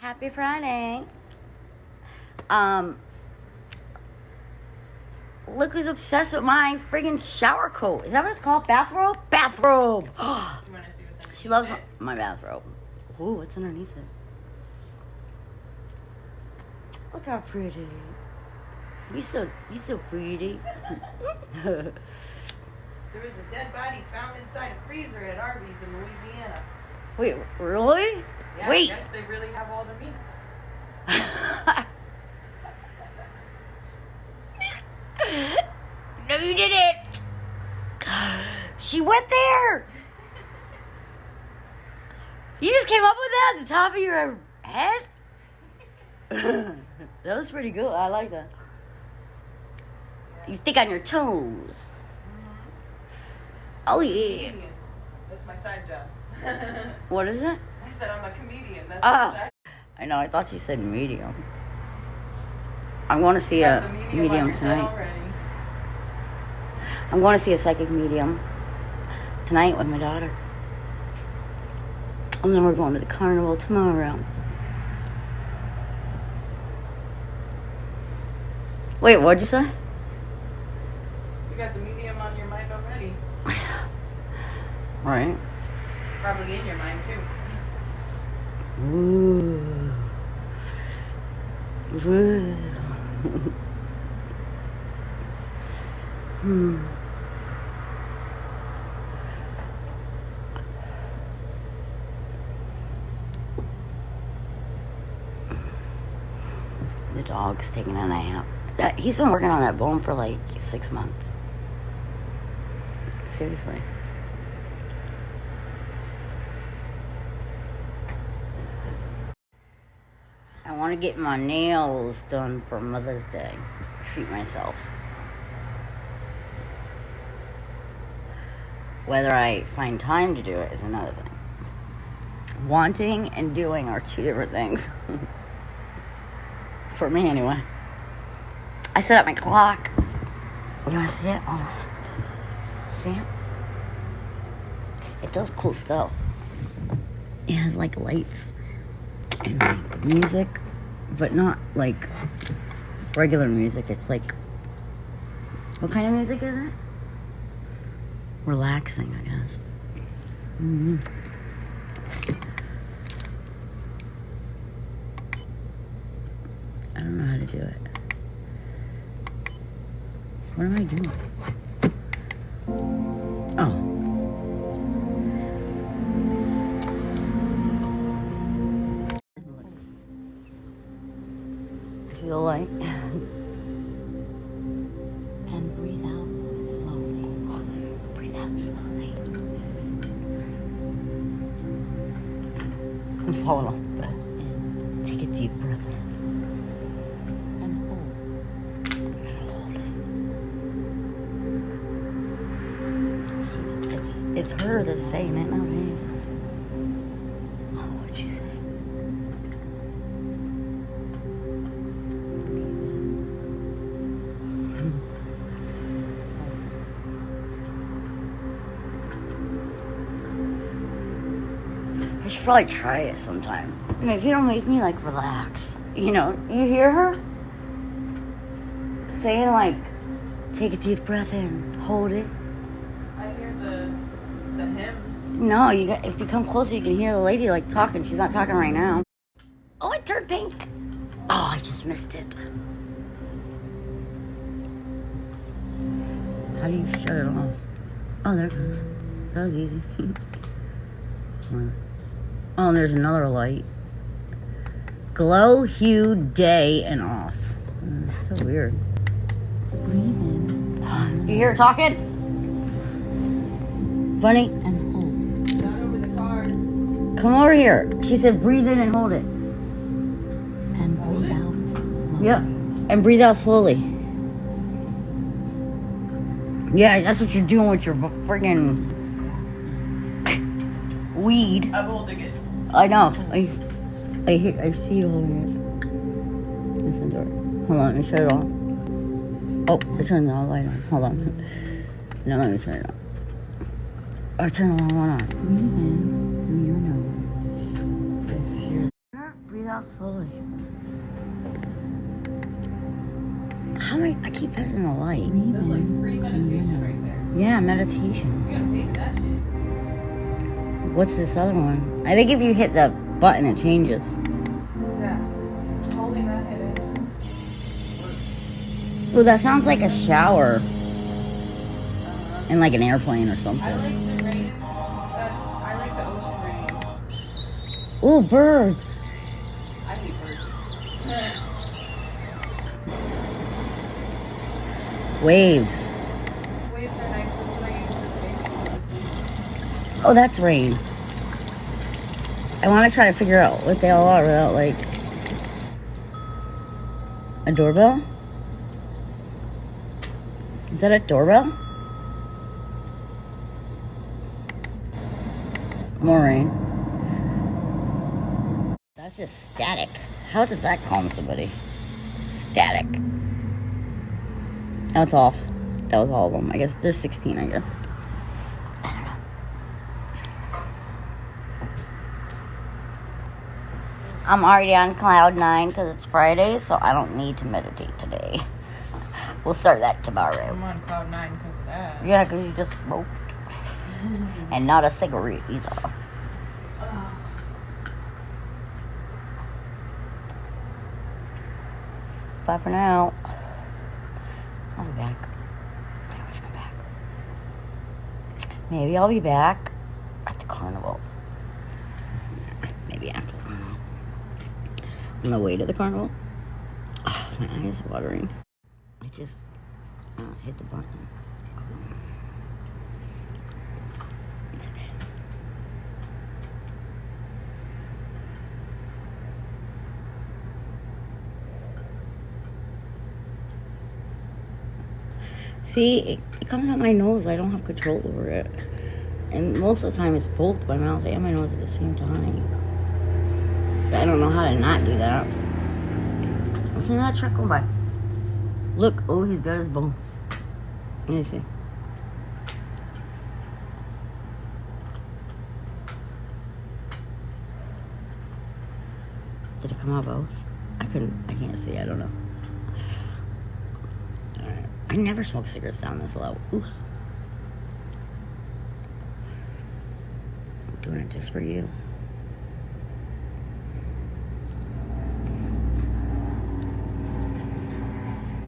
Happy Friday. Look who's obsessed with my friggin' shower coat. Is that what it's called? Bathrobe? Bathrobe. Do you want to see what's underneath She loves it? my bathrobe. Ooh, what's underneath it? Look how pretty. You so pretty. There was a dead body found inside a freezer at Arby's in Louisiana. Wait, really? Yeah, Wait. I guess they really have all the meats. No, you didn't. She went there. You just came up with that at the top of your head? That was pretty good. I like that. You think on your toes. Oh, yeah. Comedian. That's my side job. What is it? I said I'm a comedian. That's my side. I know. I thought you said medium. I'm going to see Got a the medium on your head tonight. already. I'm going to see a psychic medium tonight with my daughter. And then we're going to the carnival tomorrow. Wait, what'd you say? You got the medium on your mind already. Right. Probably in your mind too. Ooh. Ooh. The dog's taking a nap. He's been working on that bone for like 6 months. Seriously. I want to get my nails done for Mother's Day. Treat myself. Whether I find time to do it is another thing. Wanting and doing are two different things. For me, anyway. I set up my clock. You want to see it? Hold on. See it? It does cool stuff. It has like lights and like music, but not like regular music. It's like, what kind of music is it? Relaxing, I guess. I don't know how to do it. What am I doing? Oh. See the light? And breathe out slowly. Breathe out slowly. I'm falling off the bed. Take a deep breath in. And hold. And hold it. It's her that's saying it, not me. Oh, what'd she say? I should probably try it sometime. If you don't make me like relax, you know, you hear her saying like, take a deep breath in, hold it. I hear the hymns. No, if you come closer, you can hear the lady like talking. She's not talking right now. Oh, it turned pink. Oh, I just missed it. How do you shut it off? Oh, there it goes. That was easy. Oh, and there's another light. Glow, hue, day, and off. So weird. Breathe in. You hear her talking? Bunny? And hold. Not over the cars. Come over here. She said breathe in and hold it. And breathe out. Yep. And breathe out slowly. Yeah, that's what you're doing with your friggin' weed. I'm holding it. I know. I see you holding it. Listen to it. Hold on, let me shut it off. Oh, I turned the light on. Hold on. Now let me turn it on. I turned the wrong one on. Breathe in through your nose. Breathe off slowly. How many? I keep pressing the light. That's like free meditation right there. Yeah, meditation. You gotta pay for that shit. What's this other one? I think if you hit the button, it changes. Yeah. Holding that head in just works. Oh, that sounds like a shower in like an airplane or something. I like the rain. I like the ocean rain. Oh, birds. I hate birds. Waves. Waves are nice. That's what I use for the baby to sleep. Oh, that's rain. I want to try to figure out what they all are without like a doorbell. Is that a doorbell? More rain. That's just static. How does that calm somebody? Static. That's off. That was all of them. I guess there's 16, I guess. I don't know. I'm already on cloud 9 because it's Friday, so I don't need to meditate today. We'll start that tomorrow. I'm on cloud 9 because of that. Yeah, because you just smoked. And not a cigarette either. Bye for now. I'll be back. I always come back. Maybe I'll be back at the carnival. Maybe after the carnival. On the way to the carnival. Oh, my eyes are watering. I just hit the button. It's okay. See, it comes out my nose. I don't have control over it. And most of the time it's both my mouth and my nose at the same time. I don't know how to not do that. Listen to that truck going by. Look, oh, he's got his bone. Let me see. Did it come out both? I can't see, I don't know. Alright. I never smoke cigarettes down this low. Ooh. I'm doing it just for you.